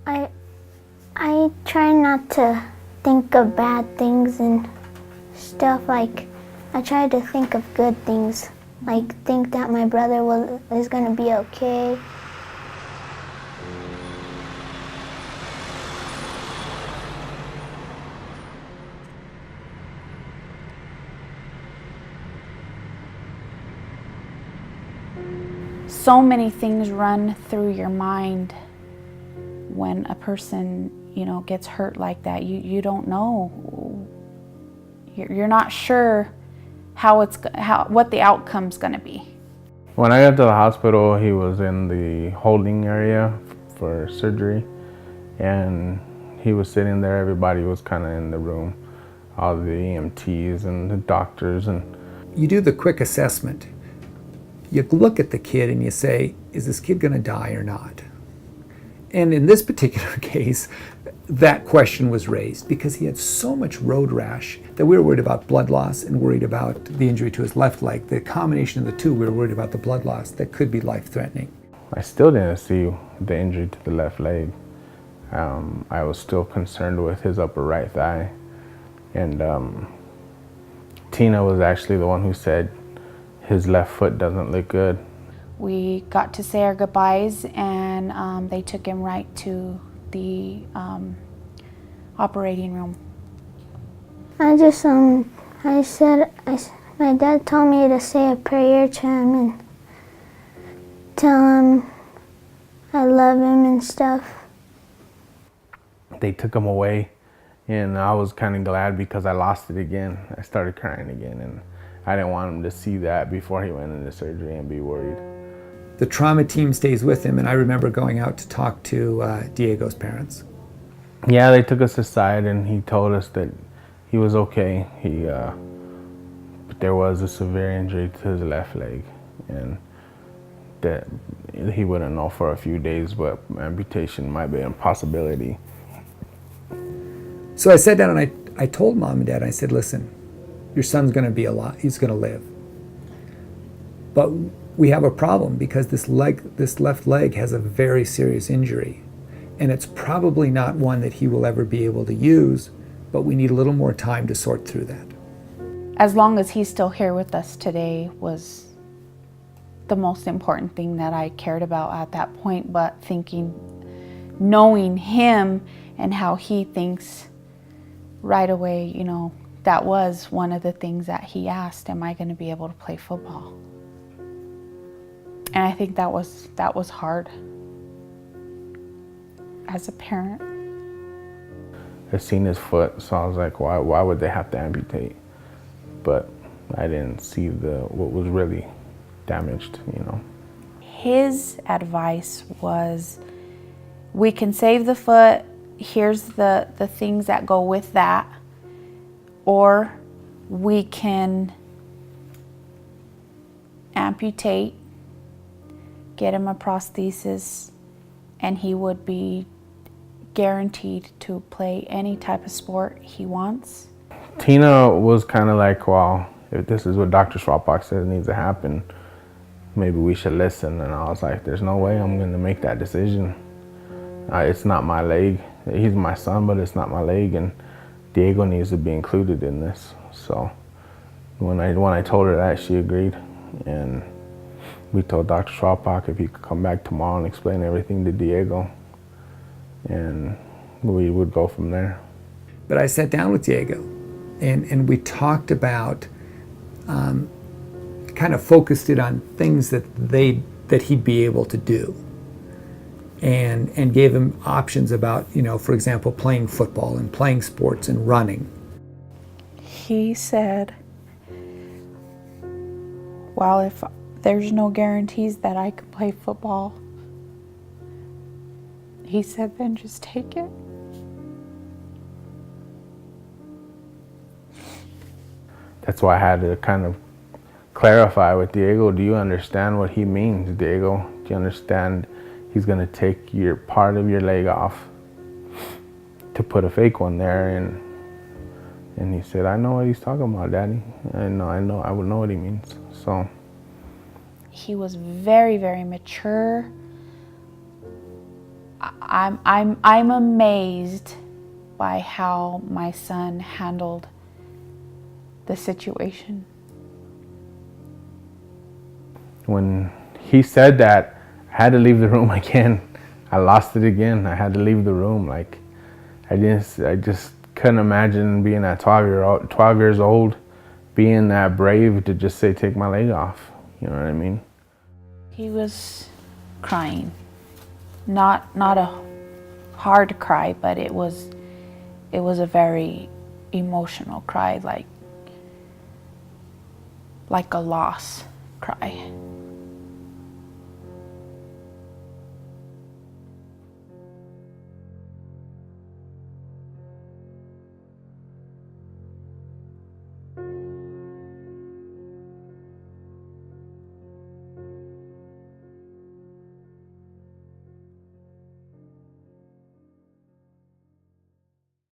I I try not to think of bad things and stuff. Like, I try to think of good things. Like, think that my brother is gonna be okay. So many things run through your mind when a person, gets hurt like that. You don't know. You're not sure what the outcome's going to be. When I got to the hospital, he was in the holding area for surgery, and he was sitting there. Everybody was kind of in the room, all the EMTs and the doctors. And you do the quick assessment. You look at the kid and you say, is this kid going to die or not? And in this particular case, that question was raised because he had so much road rash that we were worried about blood loss and worried about the injury to his left leg. The combination of the two, we were worried about the blood loss that could be life-threatening. I still didn't see the injury to the left leg. I was still concerned with his upper right thigh. And Tina was actually the one who said his left foot doesn't look good. We got to say our goodbyes, and they took him right to the operating room. My dad told me to say a prayer to him and tell him I love him and stuff. They took him away, and I was kind of glad because I lost it again. I started crying again, and I didn't want him to see that before he went into surgery and be worried. The trauma team stays with him, and I remember going out to talk to Diego's parents. Yeah, they took us aside, and he told us that he was okay. But there was a severe injury to his left leg, and that he wouldn't know for a few days, but amputation might be a possibility. So I sat down and I told Mom and Dad, I said, listen, your son's going to be alive. He's going to live. But we have a problem because this left leg has a very serious injury, and it's probably not one that he will ever be able to use, but we need a little more time to sort through that. As long as he's still here with us today was the most important thing that I cared about at that point, but knowing him and how he thinks right away, that was one of the things that he asked, am I going to be able to play football? And I think that was hard as a parent. I seen his foot, so I was like, why would they have to amputate? But I didn't see what was really damaged, His advice was, we can save the foot, here's the things that go with that, or we can amputate, get him a prosthesis, and he would be guaranteed to play any type of sport he wants. Tina was kind of like, well, if this is what Dr. Schwalbach says needs to happen, maybe we should listen. And I was like, there's no way I'm going to make that decision. It's not my leg. He's my son, but it's not my leg, and Diego needs to be included in this. So when I told her that, she agreed, and we told Dr. Schwalbach if he could come back tomorrow and explain everything to Diego, and we would go from there. But I sat down with Diego, and we talked about, kind of focused it on things that he'd be able to do, and gave him options about, for example, playing football and playing sports and running. He said, well, if there's no guarantees that I can play football, he said, then just take it. That's why I had to kind of clarify with Diego, do you understand what he means, Diego? Do you understand he's going to take your part of your leg off to put a fake one there? And he said, I know what he's talking about, Daddy. I would know what he means. So he was very, very mature. I'm amazed by how my son handled the situation. When he said that, I had to leave the room again. I lost it again. I had to leave the room. Like, I just couldn't imagine being at 12 years old, being that brave to just say, take my leg off. You know what I mean? He was crying. Not a hard cry, but it was a very emotional cry, like a loss cry.